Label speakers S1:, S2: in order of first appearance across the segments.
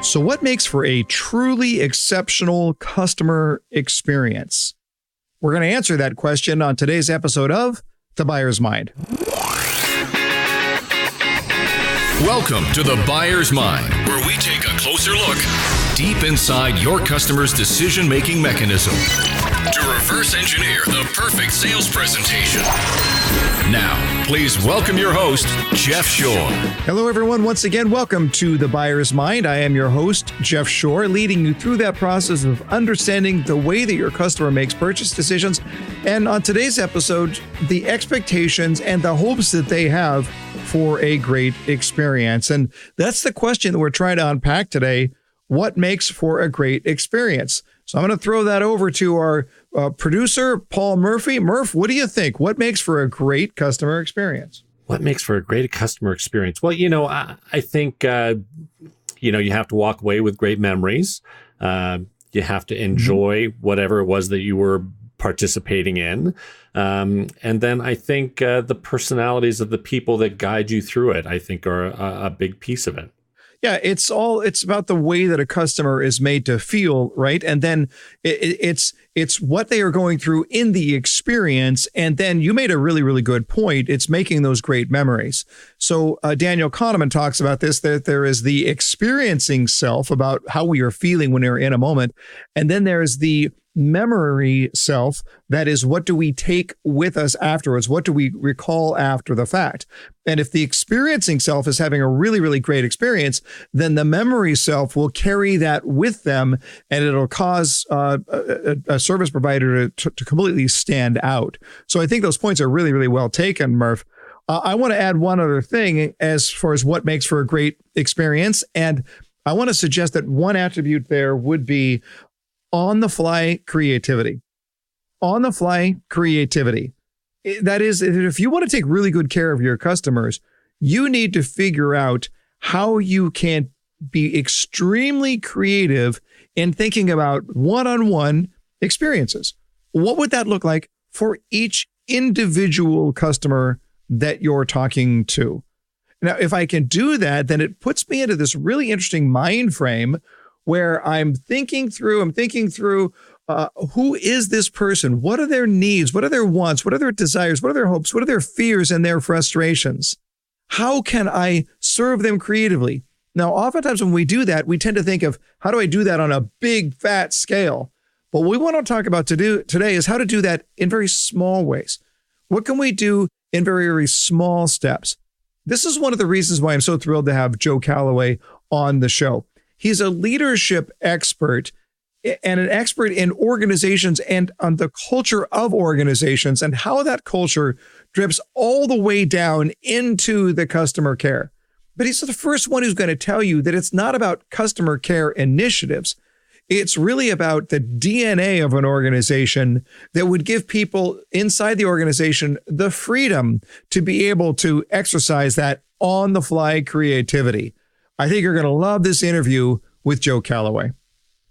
S1: So what makes for a truly exceptional customer experience? We're going to answer that question on today's episode of The Buyer's Mind.
S2: Welcome to The Buyer's Mind, where we take a closer look deep inside your customer's decision-making mechanism to reverse engineer the perfect sales presentation. Now, please welcome your host, Jeff Shore.
S1: Hello, everyone. Once again, welcome to The Buyer's Mind. I am your host, Jeff Shore, leading you through that process of understanding the way that your customer makes purchase decisions. And on today's episode, the expectations and the hopes that they have for a great experience. And that's the question that we're trying to unpack today. What makes for a great experience? So I'm going to throw that over to our producer, Paul Murphy. Murph, what do you think? What makes for a great customer experience?
S3: What makes for a great customer experience? Well, I think, you have to walk away with great memories. You have to enjoy whatever it was that you were participating in. And then I think the personalities of the people that guide you through it, I think, are a big piece of it.
S1: Yeah, it's about the way that a customer is made to feel, right? And then it's what they are going through in the experience. And then you made a really, really good point. It's making those great memories. So Daniel Kahneman talks about this, that there is the experiencing self, about how we are feeling when we're in a moment. And then there's the memory self, that is, what do we take with us afterwards? What do we recall after the fact? And if the experiencing self is having a really, really great experience, then the memory self will carry that with them, and it'll cause a service provider to completely stand out. So I think those points are really, really well taken, Murph. I want to add one other thing as far as what makes for a great experience. And I want to suggest that one attribute there would be on-the-fly creativity. On-the-fly creativity. That is, if you want to take really good care of your customers, you need to figure out how you can be extremely creative in thinking about one-on-one experiences. What would that look like for each individual customer that you're talking to? Now, if I can do that, then it puts me into this really interesting mind frame where I'm thinking through, who is this person? What are their needs? What are their wants? What are their desires? What are their hopes? What are their fears and their frustrations? How can I serve them creatively? Now, oftentimes when we do that, we tend to think of, how do I do that on a big, fat scale? But what we want to talk about today is how to do that in very small ways. What can we do in very, very small steps? This is one of the reasons why I'm so thrilled to have Joe Calloway on the show. He's a leadership expert and an expert in organizations and on the culture of organizations and how that culture drips all the way down into the customer care. But he's the first one who's going to tell you that it's not about customer care initiatives. It's really about the DNA of an organization that would give people inside the organization the freedom to be able to exercise that on-the-fly creativity. I think you're going to love this interview with Joe Calloway.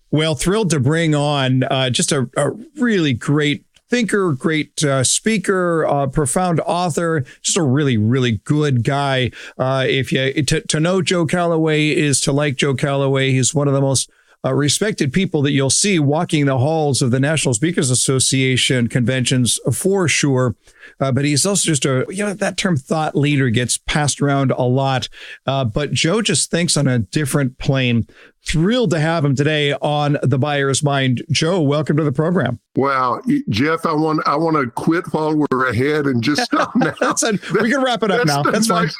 S1: Well, thrilled to bring on just a really great thinker, great speaker, profound author, just a really, really good guy. If you to know Joe Calloway is to like Joe Calloway. He's one of the most respected people that you'll see walking the halls of the National Speakers Association conventions for sure. But he's also just that term thought leader gets passed around a lot. But Joe just thinks on a different plane. Thrilled to have him today on The Buyer's Mind. Joe, welcome to the program.
S4: Wow, Jeff, I want to quit while we're ahead and just stop now.
S1: We can wrap it up now. That's fine.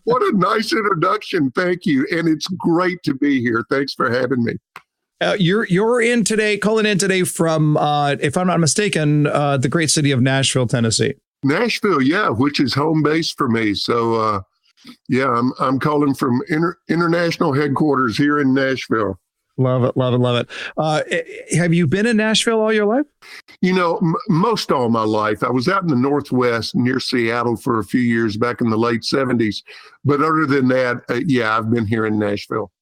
S4: What a nice introduction. Thank you. And it's great to be here. Thanks for having me.
S1: You're in today, calling in today from, if I'm not mistaken, the great city of Nashville, Tennessee.
S4: Nashville, yeah, which is home base for me. So, I'm calling from international headquarters here in Nashville.
S1: Love it, love it, love it. Have you been in Nashville all your life?
S4: Most all my life. I was out in the Northwest near Seattle for a few years back in the late 70s. But other than that, I've been here in Nashville.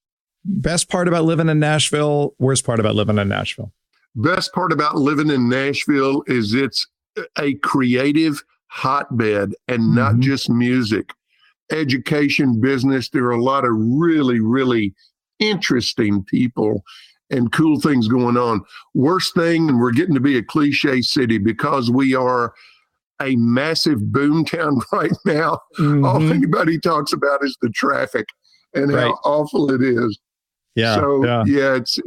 S1: Best part about living in Nashville? Worst part about living in Nashville?
S4: Best part about living in Nashville is it's a creative hotbed and not just music. education, business. There are a lot of really, really interesting people and cool things going on. Worst thing, and we're getting to be a cliche city because we are a massive boom town right now. All anybody talks about is the traffic and how awful it is.
S1: Yeah.
S4: So it's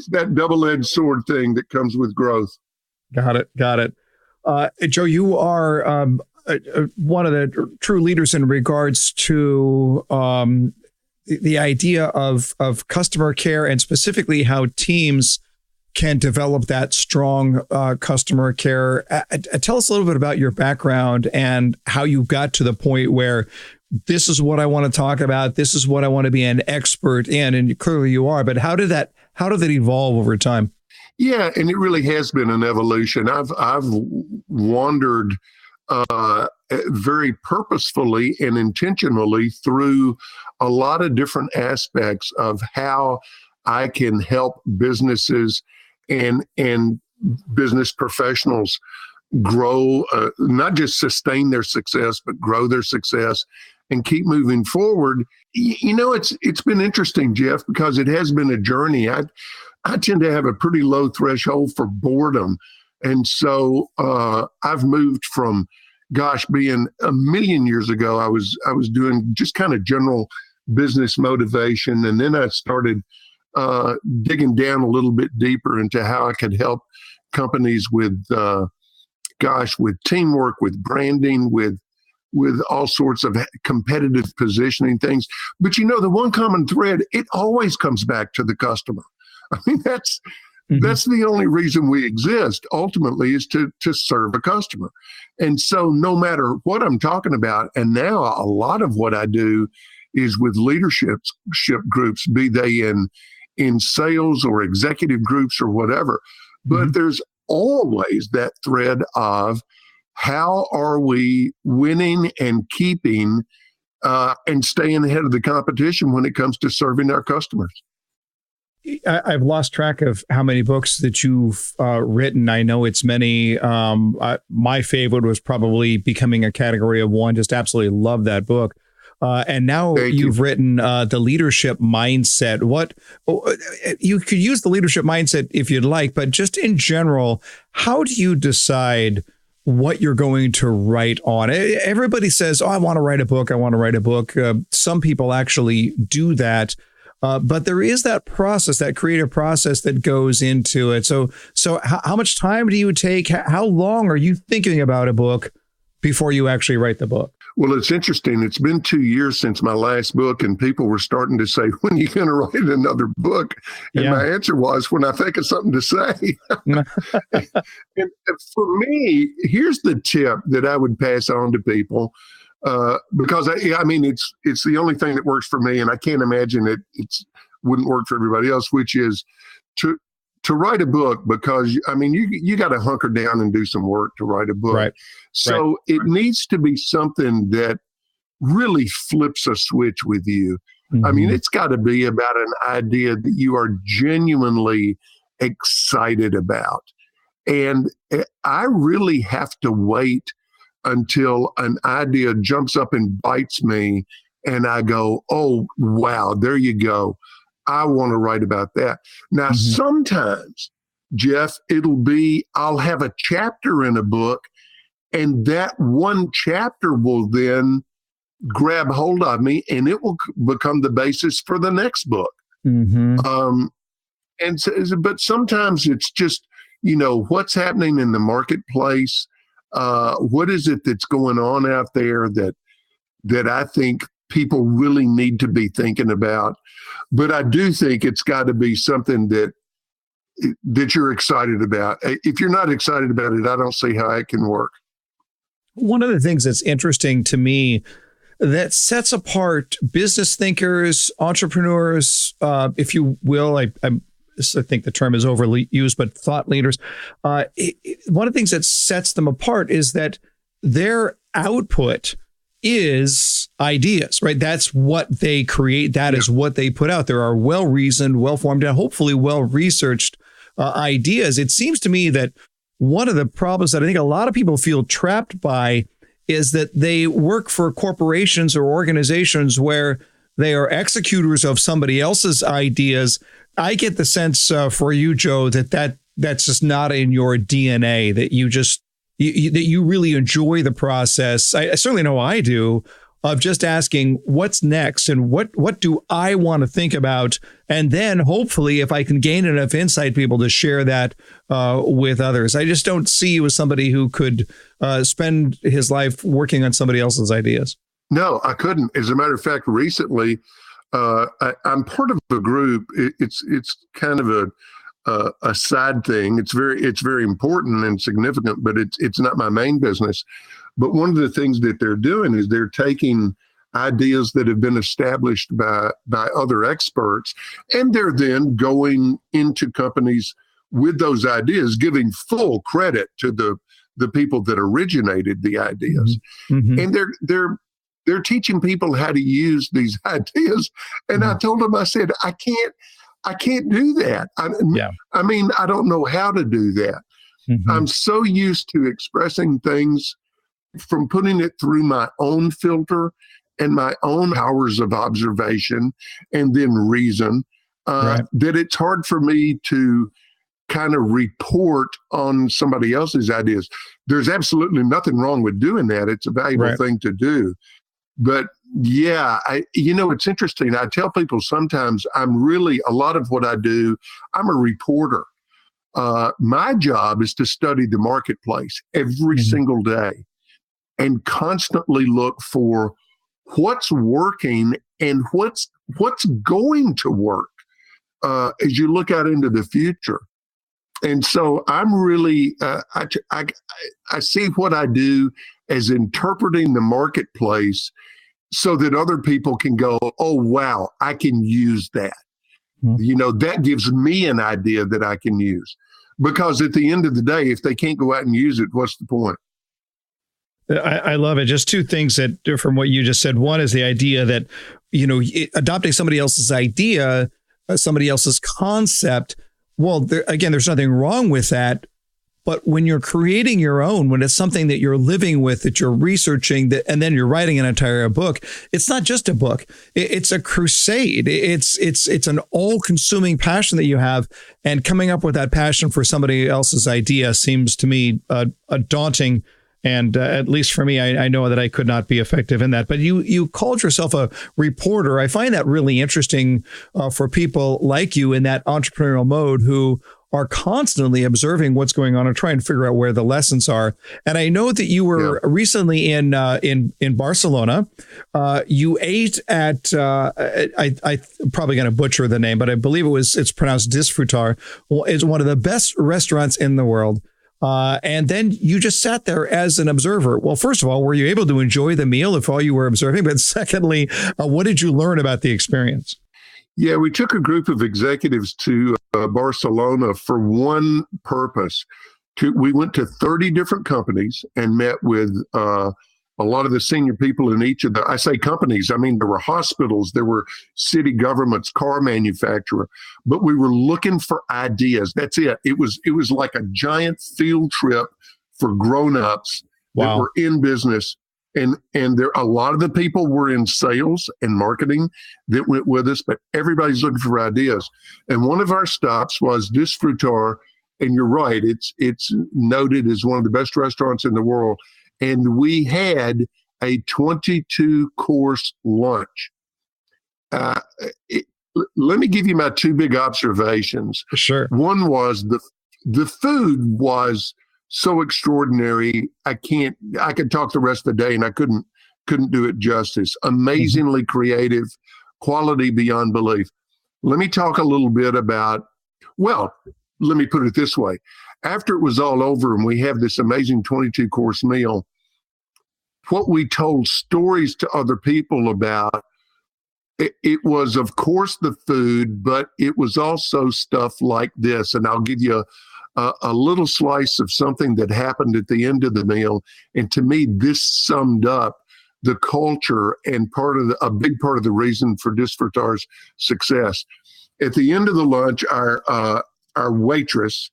S4: that double-edged sword thing that comes with growth. Got
S1: it. Joe, you are one of the true leaders in regards to the idea of customer care, and specifically how teams can develop that strong customer care. Tell us a little bit about your background and how you got to the point where this is what I want to talk about. This is what I want to be an expert in. And clearly you are, but how did that evolve over time?
S4: Yeah. And it really has been an evolution. I've wandered very purposefully and intentionally through a lot of different aspects of how I can help businesses and business professionals grow, not just sustain their success, but grow their success and keep moving forward. It's been interesting, Jeff, because it has been a journey. I tend to have a pretty low threshold for boredom. And so I've moved from, being a million years ago, I was doing just kind of general business motivation. And then I started digging down a little bit deeper into how I could help companies with teamwork, with branding, with all sorts of competitive positioning things. But the one common thread, it always comes back to the customer. I mean, that's the only reason we exist ultimately, is to serve a customer. And so no matter what I'm talking about, and now a lot of what I do is with leadership groups, be they in sales or executive groups or whatever. But there's always that thread of how are we winning and keeping and staying ahead of the competition when it comes to serving our customers.
S1: I've lost track of how many books that you've written. I know it's many. My favorite was probably Becoming a Category of One. Just absolutely love that book. And now you've written The Leadership Mindset. You could use the leadership mindset if you'd like, but just in general, how do you decide what you're going to write on? Everybody says, I want to write a book. I want to write a book. Some people actually do that. But there is that process, that creative process that goes into it. So how much time do you take? How long are you thinking about a book before you actually write the book?
S4: Well, it's interesting. It's been 2 years since my last book, and people were starting to say, when are you going to write another book? And my answer was, when I think of something to say. And for me, here's the tip that I would pass on to people, because it's the only thing that works for me, and I can't imagine it wouldn't work for everybody else, which is to write a book, because you got to hunker down and do some work to write a book.
S1: Right.
S4: So it needs to be something that really flips a switch with you. It's got to be about an idea that you are genuinely excited about. And I really have to wait until an idea jumps up and bites me and I go, oh, wow, there you go. I want to write about that. Now, sometimes, Jeff, I'll have a chapter in a book, and that one chapter will then grab hold of me, and it will become the basis for the next book. But sometimes it's just, what's happening in the marketplace. What is it that's going on out there that I think people really need to be thinking about? But I do think it's got to be something that you're excited about. If you're not excited about it, I don't see how it can work.
S1: One of the things that's interesting to me that sets apart business thinkers, entrepreneurs, if you will, I think the term is overly used, but thought leaders. One of the things that sets them apart is that their output is ideas, right? That's what they create. That is what they put out. There are well-reasoned, well-formed, and hopefully well-researched ideas. It seems to me that one of the problems that I think a lot of people feel trapped by is that they work for corporations or organizations where they are executors of somebody else's ideas. I get the sense for you, Joe, that's just not in your DNA, that you just that you really enjoy the process. I certainly know I do, of just asking what's next and what do I want to think about, and then hopefully if I can gain enough insight, be able to share that with others. I just don't see you as somebody who could spend his life working on somebody else's ideas.
S4: No, I couldn't. As a matter of fact, recently, I'm part of a group. It's kind of a side thing. It's very important and significant, but it's not my main business. But one of the things that they're doing is they're taking ideas that have been established by other experts, and they're then going into companies with those ideas, giving full credit to the people that originated the ideas. Mm-hmm. And they're teaching people how to use these ideas. And I told them, I said, I can't do that. I mean, I don't know how to do that. Mm-hmm. I'm so used to expressing things from putting it through my own filter and my own hours of observation and then reason, that it's hard for me to kind of report on somebody else's ideas. There's absolutely nothing wrong with doing that. It's a valuable thing to do. But yeah, it's interesting. I tell people sometimes a lot of what I do, I'm a reporter. My job is to study the marketplace every single day and constantly look for what's working and what's going to work as you look out into the future. And so I'm really, I see what I do as interpreting the marketplace so that other people can go, oh, wow, I can use that. Mm-hmm. That gives me an idea that I can use. Because at the end of the day, if they can't go out and use it, what's the point?
S1: I love it. Just two things that from what you just said. One is the idea that, adopting somebody else's idea, somebody else's concept. Well, there's nothing wrong with that. But when you're creating your own, when it's something that you're living with, that you're researching, and then you're writing an entire book, it's not just a book. It's a crusade. It's an all-consuming passion that you have, and coming up with that passion for somebody else's idea seems to me a daunting. And at least for me, I know that I could not be effective in that. But you called yourself a reporter. I find that really interesting for people like you in that entrepreneurial mode who are constantly observing what's going on and trying to figure out where the lessons are. And I know that you were recently in Barcelona. You ate at I probably going to butcher the name, but I believe it's pronounced Disfrutar. Well, it's one of the best restaurants in the world. And then you just sat there as an observer. Well, first of all, were you able to enjoy the meal if all you were observing? But secondly, what did you learn about the experience?
S4: Yeah, we took a group of executives to Barcelona for one purpose. We went to 30 different companies and met with a lot of the senior people in each of I say companies, I mean, there were hospitals, there were city governments, car manufacturer, but we were looking for ideas. That's it. It was like a giant field trip for grown-ups that were in business. And there, a lot of the people were in sales and marketing that went with us, but everybody's looking for ideas. And one of our stops was Disfrutar. And you're right, it's noted as one of the best restaurants in the world. And we had a 22-course lunch. Let me give you my two big observations.
S1: Sure.
S4: One was the food was so extraordinary. I could talk the rest of the day and I couldn't do it justice. Amazingly creative, quality beyond belief. Let me talk a little bit about, let me put it this way. After it was all over and we have this amazing 22-course meal, what we told stories to other people about, it was, of course, the food, but it was also stuff like this. And I'll give you a little slice of something that happened at the end of the meal. And to me, this summed up the culture and a big part of the reason for Disfrutar's success. At the end of the lunch, our waitress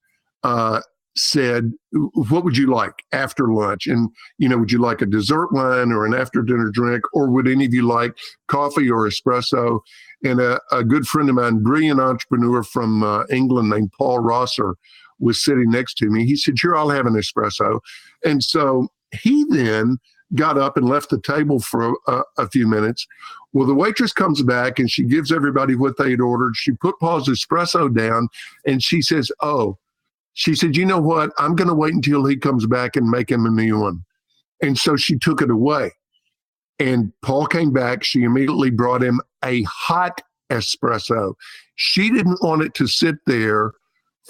S4: said, what would you like after lunch? And, would you like a dessert wine or an after dinner drink, or would any of you like coffee or espresso? And a good friend of mine, brilliant entrepreneur from England named Paul Rosser, was sitting next to me. He said, sure, I'll have an espresso. And so he then got up and left the table for a few minutes. Well, the waitress comes back and she gives everybody what they had ordered. She put Paul's espresso down and she says, she said, you know what? I'm going to wait until he comes back and make him a new one. And so she took it away. And Paul came back. She immediately brought him a hot espresso. She didn't want it to sit there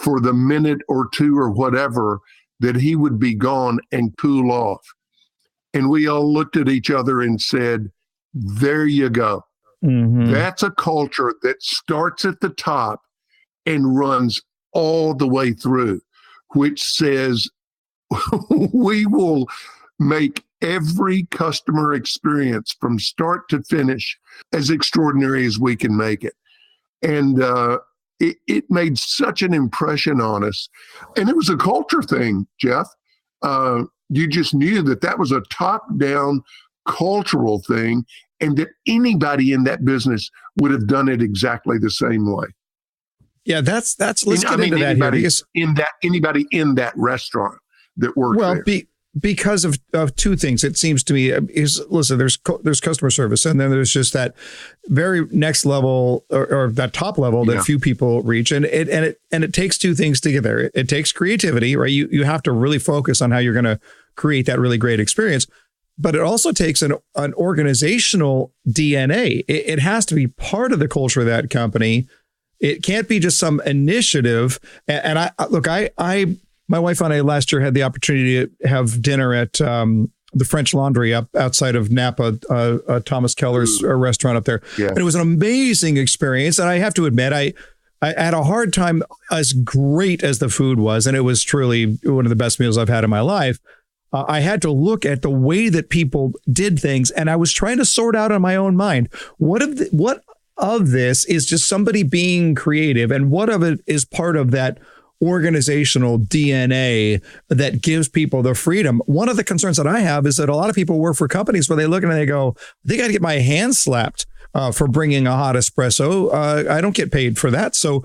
S4: for the minute or two or whatever that he would be gone and cool off. And we all looked at each other and said, there you go. Mm-hmm. That's a culture that starts at the top and runs all the way through, which says we will make every customer experience from start to finish as extraordinary as we can make it. And it made such an impression on us. And it was a culture thing, Jeff. You just knew that was a top-down cultural thing, and that anybody in that business would have done it exactly the same way.
S1: Yeah, let's get into that here. Because
S4: anybody in that restaurant that worked there.
S1: Because of two things, it seems to me, listen, there's customer service, and then there's just that very next level or that top level that few people reach, and it takes two things to get there. It takes creativity, right? You have to really focus on how you're going to create that really great experience, but it also takes an organizational DNA. It has to be part of the culture of that company. It can't be just some initiative. And my wife and I last year had the opportunity to have dinner at the French Laundry up outside of Napa, Thomas Keller's restaurant up there. Yeah. And it was an amazing experience. And I have to admit, I had a hard time, as great as the food was, and it was truly one of the best meals I've had in my life. I had to look at the way that people did things, and I was trying to sort out in my own mind, what of this is just somebody being creative, and what of it is part of that organizational DNA that gives people the freedom. One of the concerns that I have is that a lot of people work for companies where they look and they go, I think I'd get my hand slapped for bringing a hot espresso. I don't get paid for that. So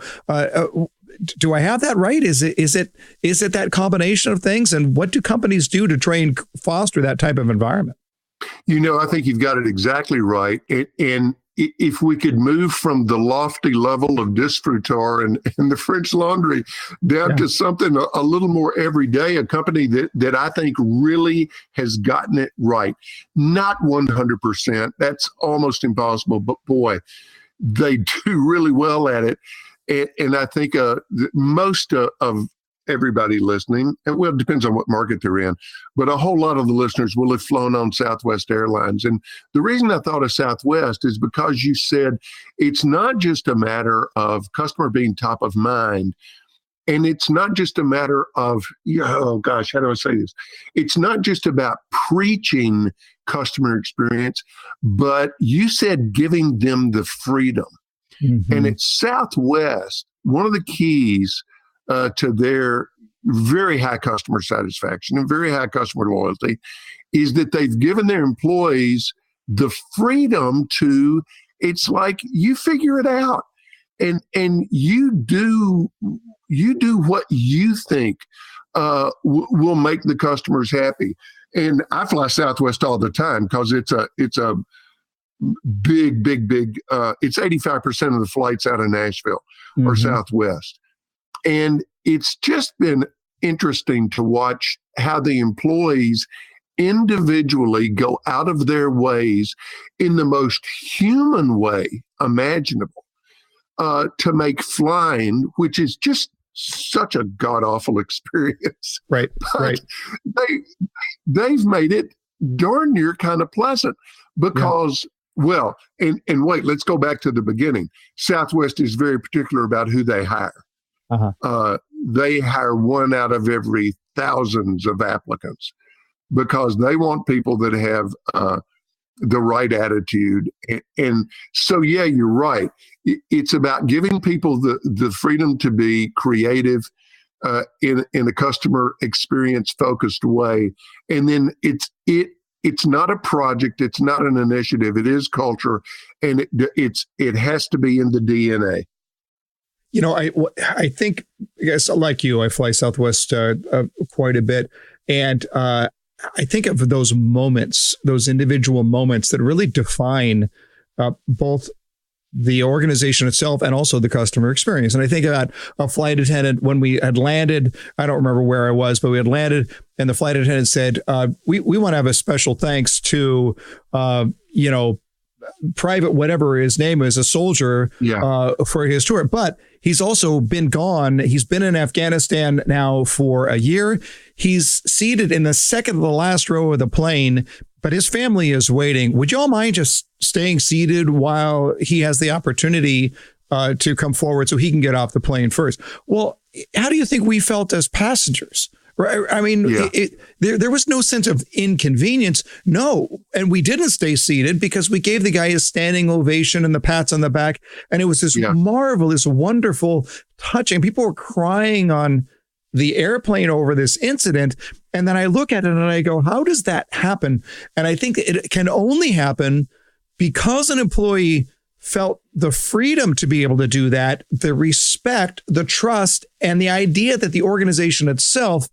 S1: do I have that right? Is it that combination of things? And what do companies do to try and foster that type of environment?
S4: I think you've got it exactly right. And if we could move from the lofty level of Disfrutar and the French Laundry down to something a little more everyday, a company that I think really has gotten it right. Not 100%. That's almost impossible, but boy, they do really well at it. And I think most of everybody listening, and well, it depends on what market they're in, but a whole lot of the listeners will have flown on Southwest Airlines. And the reason I thought of Southwest is because you said it's not just a matter of customer being top of mind, and it's not just a matter of, oh gosh, how do I say this? It's not just about preaching customer experience, but you said giving them the freedom. Mm-hmm. And at Southwest, one of the keys to their very high customer satisfaction and very high customer loyalty is that they've given their employees the freedom to, it's like, you figure it out and you do what you think will make the customers happy. And I fly Southwest all the time because it's a big, it's 85% of the flights out of Nashville or Southwest. And it's just been interesting to watch how the employees individually go out of their ways in the most human way imaginable to make flying, which is just such a god-awful experience.
S1: Right, right.
S4: They've made it darn near kind of pleasant because, well, and wait, let's go back to the beginning. Southwest is very particular about who they hire. They hire one out of every thousands of applicants because they want people that have the right attitude. And so, yeah, you're right. It's about giving people the freedom to be creative, in a customer experience focused way. And then it's not a project, it's not an initiative, it is culture, and it has to be in the DNA.
S1: You know, I think, I guess, like you, I fly Southwest quite a bit, and I think of those moments, those individual moments that really define both the organization itself and also the customer experience. And I think about a flight attendant when we had landed. I don't remember where I was, but we had landed, and the flight attendant said, "We want to have a special thanks to Private whatever his name is, a soldier, for his tour. But he's also been gone. He's been in Afghanistan now for a year. He's seated in the second to the last row of the plane, but his family is waiting. Would you all mind just staying seated while he has the opportunity to come forward so he can get off the plane first?" Well, how do you think we felt as passengers? Right. I mean, there was no sense of inconvenience. No. And we didn't stay seated because we gave the guy a standing ovation and the pats on the back. And it was this marvelous, wonderful, touching. People were crying on the airplane over this incident. And then I look at it and I go, how does that happen? And I think it can only happen because an employee felt the freedom to be able to do that, the respect, the trust, and the idea that the organization itself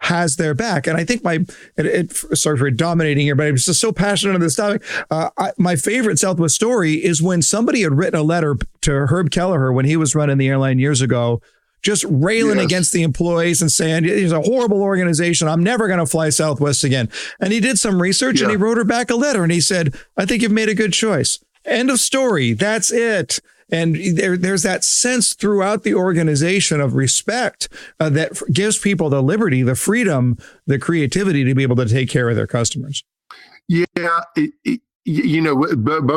S1: has their back. And I think sorry for dominating here, but I'm just so passionate on this topic. My favorite Southwest story is when somebody had written a letter to Herb Kelleher when he was running the airline years ago, just railing against the employees and saying, it's a horrible organization. I'm never going to fly Southwest again. And he did some research and he wrote her back a letter and he said, "I think you've made a good choice. End of story. That's it." And there's that sense throughout the organization of respect that gives people the liberty, the freedom, the creativity to be able to take care of their customers.
S4: Yeah. Both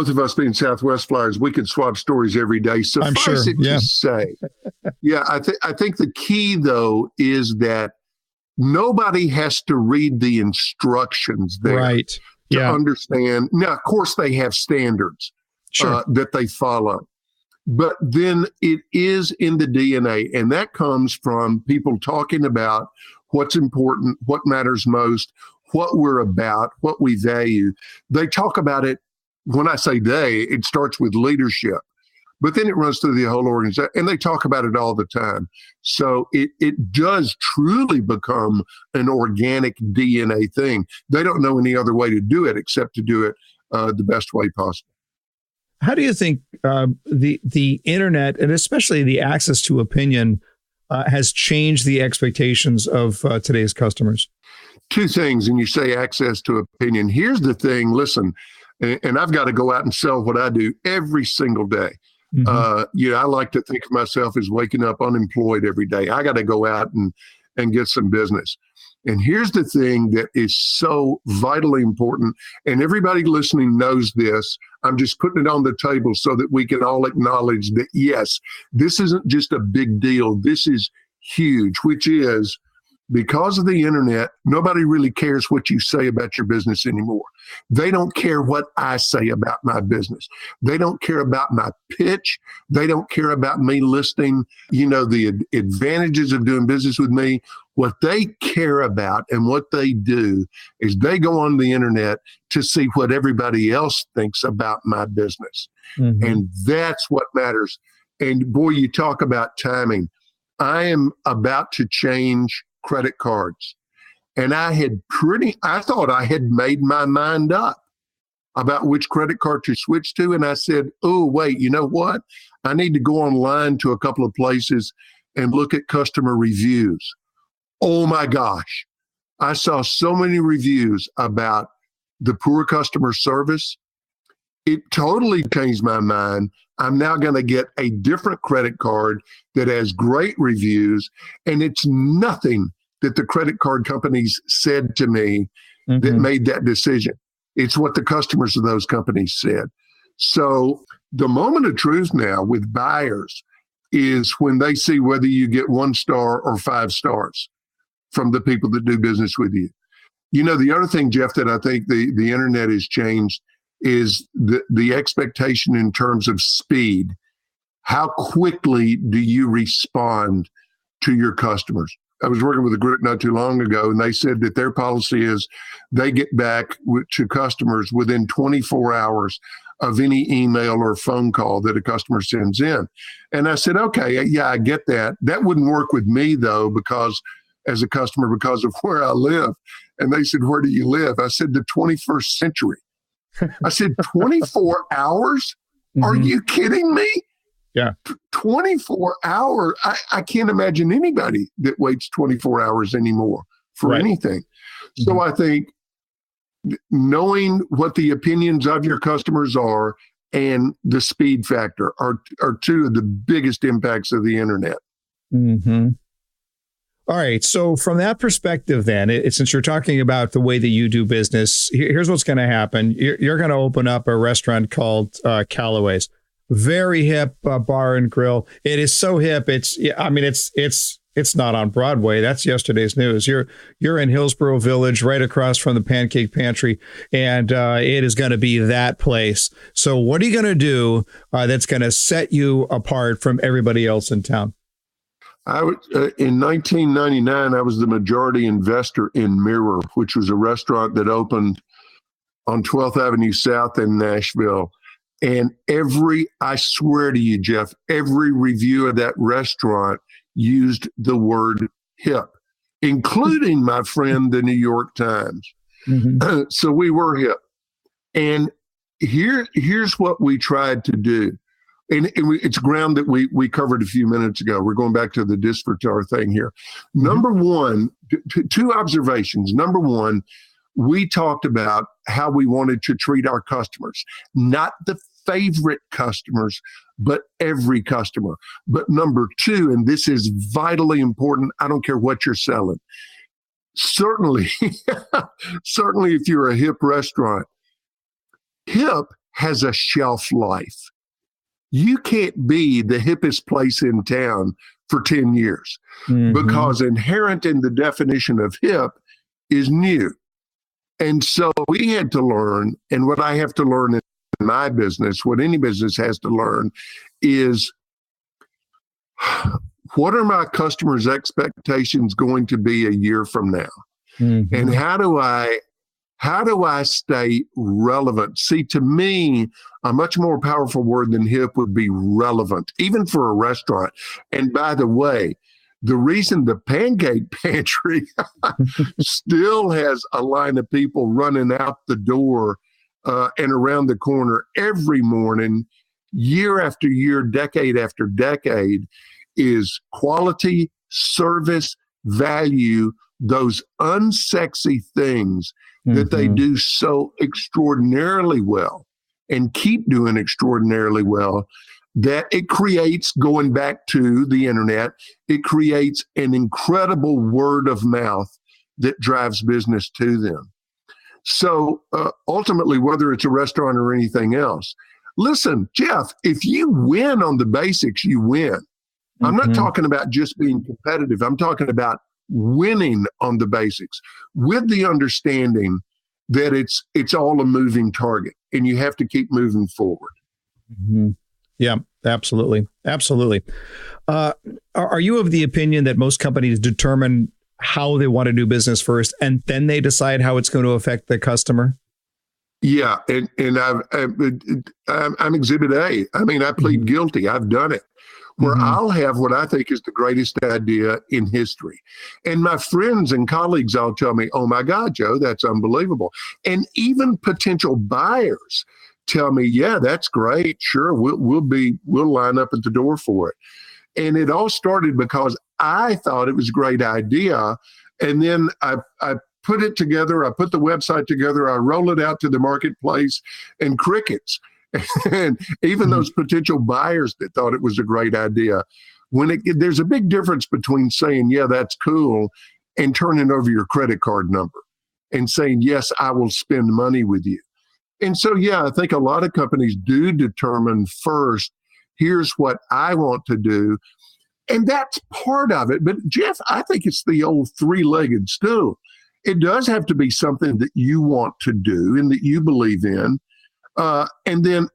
S4: of us being Southwest flyers, we could swap stories every day. Suffice it to say, I think the key, though, is that nobody has to read the instructions there to understand. Now, of course, they have standards that they follow. But then it is in the DNA, and that comes from people talking about what's important, what matters most, what we're about, what we value. They talk about it. When I say they, it starts with leadership, but then it runs through the whole organization, and they talk about it all the time. So it does truly become an organic DNA thing. They don't know any other way to do it except to do it the best way possible.
S1: How do you think the internet, and especially the access to opinion, has changed the expectations of today's customers?
S4: Two things, and you say access to opinion. Here's the thing. Listen, and I've got to go out and sell what I do every single day. I like to think of myself as waking up unemployed every day. I got to go out and get some business. And here's the thing that is so vitally important, and everybody listening knows this. I'm just putting it on the table so that we can all acknowledge that, yes, this isn't just a big deal. This is huge, which is because of the internet, nobody really cares what you say about your business anymore. They don't care what I say about my business. They don't care about my pitch. They don't care about me listing, the advantages of doing business with me. What they care about and what they do is they go on the internet to see what everybody else thinks about my business. And that's what matters. And boy, you talk about timing. I am about to change credit cards. And I thought I had made my mind up about which credit card to switch to. And I said, oh, wait, you know what? I need to go online to a couple of places and look at customer reviews. Oh my gosh. I saw so many reviews about the poor customer service. It totally changed my mind. I'm now going to get a different credit card that has great reviews, and it's nothing that the credit card companies said to me that made that decision. It's what the customers of those companies said. So the moment of truth now with buyers is when they see whether you get 1 star or 5 stars from the people that do business with you. The other thing, Jeff, that I think the internet has changed is the expectation in terms of speed. How quickly do you respond to your customers. I was working with a group not too long ago, and they said that their policy is they get back to customers within 24 hours of any email or phone call that a customer sends in. And I said, okay, yeah, I get that. That wouldn't work with me, though, because as a customer, because of where I live. And they said, where do you live? I said, the 21st century. I said, 24 hours? Are you kidding me?
S1: Yeah.
S4: 24 hours. I can't imagine anybody that waits 24 hours anymore for anything. So I think knowing what the opinions of your customers are and the speed factor are two of the biggest impacts of the internet.
S1: Mm-hmm. All right. So from that perspective, then, since you're talking about the way that you do business, here's what's going to happen. You're going to open up a restaurant called Calloway's. Very hip bar and grill. It is so hip. It's not on Broadway. That's yesterday's news. You're in Hillsborough Village, right across from the Pancake Pantry, and it is going to be that place. So what are you going to do that's going to set you apart from everybody else in town?
S4: In 1999, I was the majority investor in Mirror, which was a restaurant that opened on 12th Avenue South in Nashville. And I swear to you, Jeff, every review of that restaurant used the word hip, including my friend, the New York Times. Mm-hmm. So we were hip. And here's what we tried to do. And it's ground that we covered a few minutes ago. We're going back to the disfrutar thing here. Mm-hmm. Number one, two observations. Number one, we talked about how we wanted to treat our customers, not the favorite customers, but every customer. But number two, and this is vitally important, I don't care what you're selling. Certainly if you're a hip restaurant, hip has a shelf life. You can't be the hippest place in town for 10 years because inherent in the definition of hip is new. And so we had to learn, and what I have to learn in my business, what any business has to learn, is what are my customers' expectations going to be a year from now? Mm-hmm. And how do I stay relevant? See, to me, a much more powerful word than hip would be relevant, even for a restaurant. And by the way, the reason the Pancake Pantry still has a line of people running out the door and around the corner every morning, year after year, decade after decade, is quality, service, value, those unsexy things that they do so extraordinarily well and keep doing extraordinarily well, that it creates, going back to the internet, it creates an incredible word of mouth that drives business to them. So ultimately, whether it's a restaurant or anything else, listen, Jeff, if you win on the basics, you win. I'm not talking about just being competitive. I'm talking about winning on the basics with the understanding that it's all a moving target and you have to keep moving forward.
S1: Mm-hmm. Yeah, absolutely. Absolutely. Are you of the opinion that most companies determine how they want to do business first and then they decide how it's going to affect the customer?
S4: Yeah. And I'm exhibit A. I mean, I plead guilty. I've done it. Where I'll have what I think is the greatest idea in history. And my friends and colleagues all tell me, oh my God, Joe, that's unbelievable. And even potential buyers tell me, yeah, that's great. Sure, we'll line up at the door for it. And it all started because I thought it was a great idea. And then I put it together, I put the website together, I roll it out to the marketplace, and crickets. And even those potential buyers that thought it was a great idea, there's a big difference between saying, yeah, that's cool, and turning over your credit card number and saying, yes, I will spend money with you. And so, yeah, I think a lot of companies do determine first, here's what I want to do. And that's part of it. But Jeff, I think it's the old three-legged stool. It does have to be something that you want to do and that you believe in. And then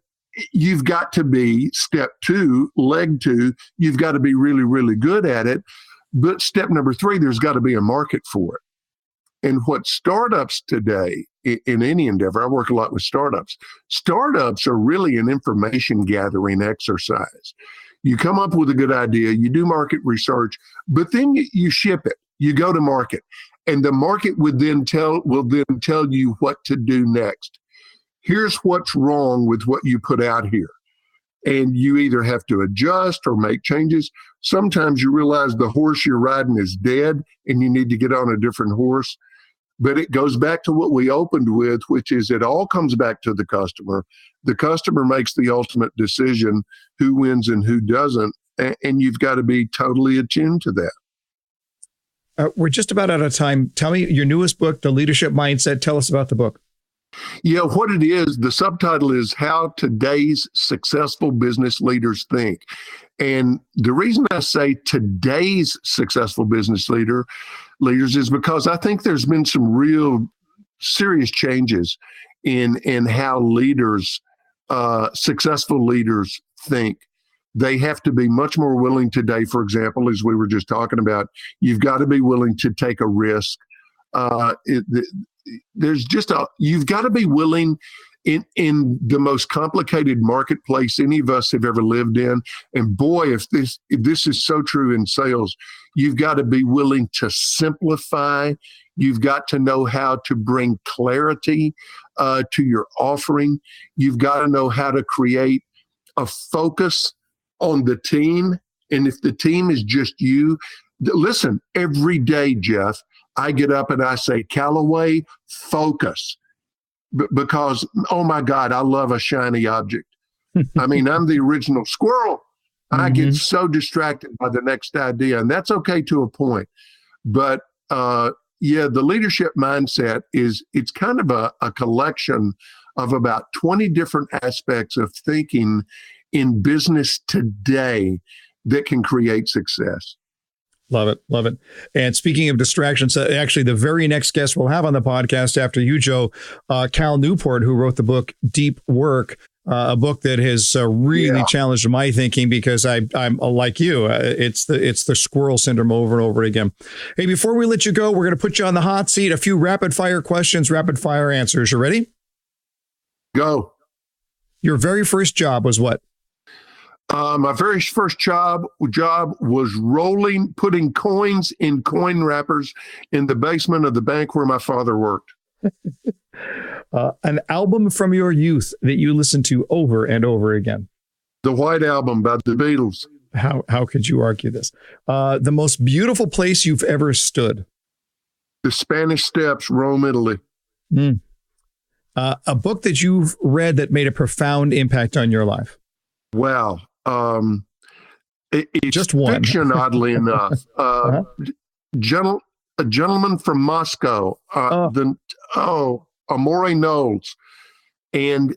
S4: you've got to be step two, leg two, you've got to be really, really good at it. But step number 3, there's got to be a market for it. And what startups today, in any endeavor, I work a lot with startups. Startups are really an information gathering exercise. You come up with a good idea, you do market research, but then you ship it. You go to market, and the market will then tell you what to do next. Here's what's wrong with what you put out here. And you either have to adjust or make changes. Sometimes you realize the horse you're riding is dead and you need to get on a different horse. But it goes back to what we opened with, which is it all comes back to the customer. The customer makes the ultimate decision who wins and who doesn't. And you've got to be totally attuned to that.
S1: We're just about out of time. Tell me your newest book, The Leadership Mindset. Tell us about the book.
S4: Yeah, what it is, the subtitle is How Today's Successful Business Leaders Think. And the reason I say today's successful business leaders is because I think there's been some real serious changes in how leaders, successful leaders think. They have to be much more willing today, for example, as we were just talking about, you've got to be willing to take a risk. You've got to be willing in the most complicated marketplace any of us have ever lived in. And boy, if this is so true in sales, you've got to be willing to simplify. You've got to know how to bring clarity to your offering. You've got to know how to create a focus on the team. And if the team is just you, listen, every day, Jeff, I get up and I say, Calloway, focus. Because, oh my God, I love a shiny object. I mean, I'm the original squirrel. I get so distracted by the next idea, and that's okay to a point. But the leadership mindset it's kind of a collection of about 20 different aspects of thinking in business today that can create success.
S1: Love it. Love it. And speaking of distractions, actually, the very next guest we'll have on the podcast after you, Joe, Cal Newport, who wrote the book Deep Work, a book that has really challenged my thinking because I'm like you. It's the squirrel syndrome over and over again. Hey, before we let you go, we're going to put you on the hot seat. A few rapid fire questions, rapid fire answers. You ready?
S4: Go.
S1: Your very first job was what?
S4: My very first job was putting coins in coin wrappers in the basement of the bank where my father worked.
S1: An album from your youth that you listened to over and over again.
S4: The White Album by the Beatles.
S1: How could you argue this? The most beautiful place you've ever stood.
S4: The Spanish Steps, Rome, Italy.
S1: A book that you've read that made a profound impact on your life.
S4: Wow. It's
S1: just one
S4: fiction, oddly enough. A Gentleman from Moscow. Amore Knowles, and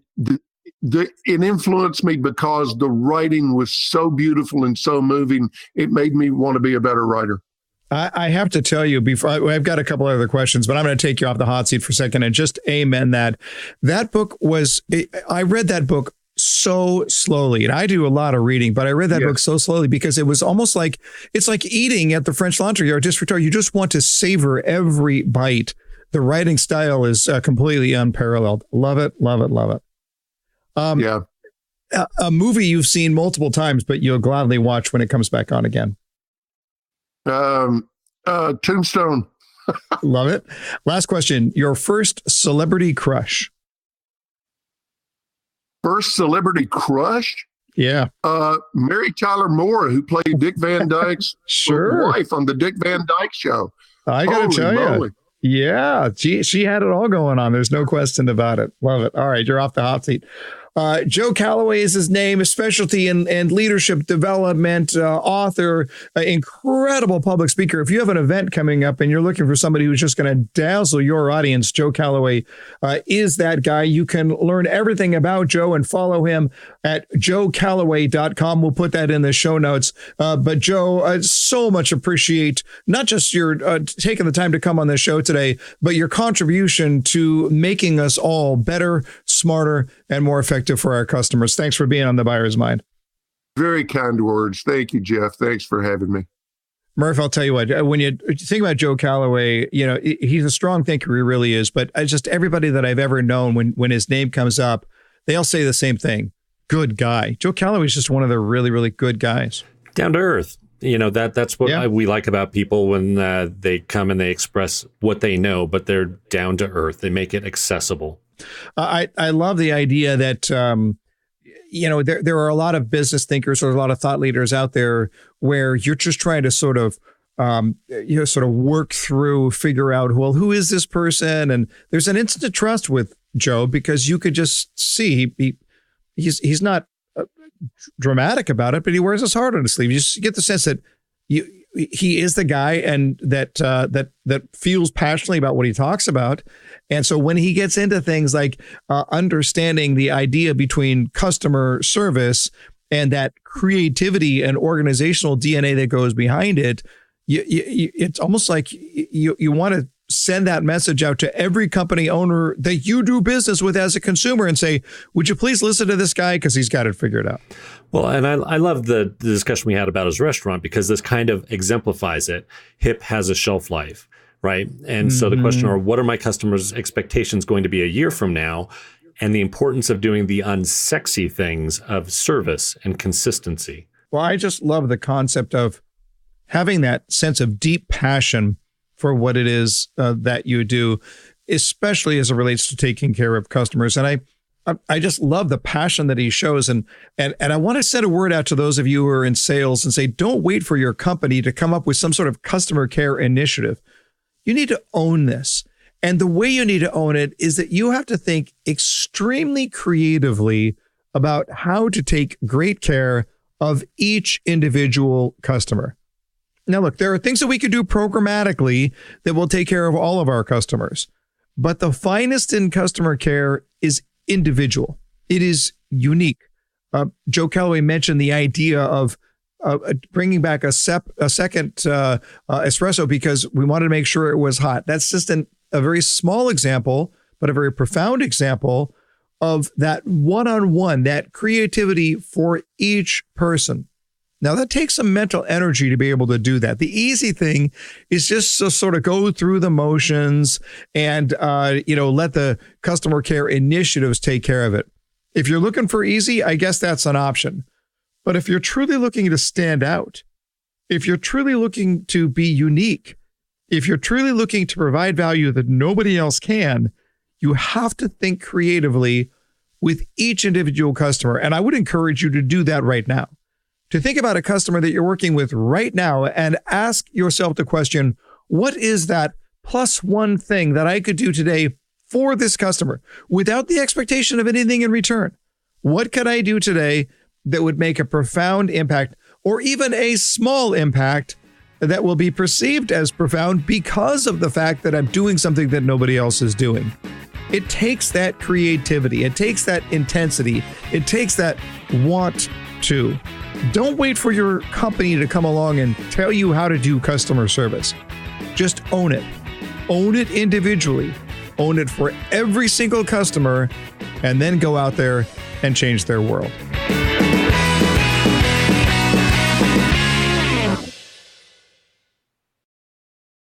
S4: it influenced me because the writing was so beautiful and so moving. It made me want to be a better writer.
S1: I have to tell you, I've got a couple other questions, but I'm going to take you off the hot seat for a second and just amen that. That book I read that book so slowly, and I do a lot of reading, but I read that book so slowly because it was almost like, it's like eating at the French Laundry or District. You just want to savor every bite. The writing style is completely unparalleled. Love it, love it, love it. A movie you've seen multiple times, but you'll gladly watch when it comes back on again.
S4: Tombstone.
S1: Love it. Last question. Your first celebrity crush.
S4: First celebrity crush?
S1: Yeah.
S4: Mary Tyler Moore, who played Dick Van Dyke's wife on the Dick Van Dyke Show.
S1: I got to tell you. Yeah. She had it all going on. There's no question about it. Love it. All right. You're off the hot seat. Joe Calloway is his name, a specialty in leadership development, author, incredible public speaker. If you have an event coming up and you're looking for somebody who's just going to dazzle your audience, Joe Calloway is that guy. You can learn everything about Joe and follow him at joecalloway.com. We'll put that in the show notes. But Joe, so much appreciate not just your taking the time to come on the show today, but your contribution to making us all better, smarter, and more effective for our customers. Thanks for being on the Buyer's Mind.
S4: Very kind words. Thank you, Jeff. Thanks for having me.
S1: Murph, I'll tell you what, when you think about Joe Calloway, he's a strong thinker, he really is. But just everybody that I've ever known, when his name comes up, they all say the same thing. Good guy. Joe Calloway is just one of the really, really good guys.
S3: Down to earth. That's what we like about people when they come and they express what they know, but they're down to earth. They make it accessible.
S1: I love the idea that, there are a lot of business thinkers or a lot of thought leaders out there where you're just trying to sort of work through, figure out, well, who is this person? And there's an instant trust with Joe because you could just see he's not dramatic about it, but he wears his heart on his sleeve. You just get the sense that he is the guy and that feels passionately about what he talks about. And so when he gets into things like understanding the idea between customer service and that creativity and organizational DNA that goes behind it, it's almost like you want to send that message out to every company owner that you do business with as a consumer and say, would you please listen to this guy? Because he's got it figured out.
S3: Well, and I love the discussion we had about his restaurant because this kind of exemplifies it. HIP has a shelf life, right? And so the question are, what are my customers' expectations going to be a year from now? And the importance of doing the unsexy things of service and consistency.
S1: Well, I just love the concept of having that sense of deep passion for what it is that you do, especially as it relates to taking care of customers. And I just love the passion that he shows. And I want to send a word out to those of you who are in sales and say, don't wait for your company to come up with some sort of customer care initiative. You need to own this. And the way you need to own it is that you have to think extremely creatively about how to take great care of each individual customer. Now, look, there are things that we could do programmatically that will take care of all of our customers. But the finest in customer care is individual. It is unique. Joe Calloway mentioned the idea of bringing back a second espresso because we wanted to make sure it was hot. That's just a very small example, but a very profound example of that one-on-one, that creativity for each person. Now, that takes some mental energy to be able to do that. The easy thing is just to sort of go through the motions and, let the customer care initiatives take care of it. If you're looking for easy, I guess that's an option. But if you're truly looking to stand out, if you're truly looking to be unique, if you're truly looking to provide value that nobody else can, you have to think creatively with each individual customer. And I would encourage you to do that right now. To think about a customer that you're working with right now and ask yourself the question, what is that plus one thing that I could do today for this customer without the expectation of anything in return? What could I do today that would make a profound impact or even a small impact that will be perceived as profound because of the fact that I'm doing something that nobody else is doing? It takes that creativity. It takes that intensity. It takes that want to. Don't wait for your company to come along and tell you how to do customer service. Just own it. Own it individually. Own it for every single customer, and then go out there and change their world.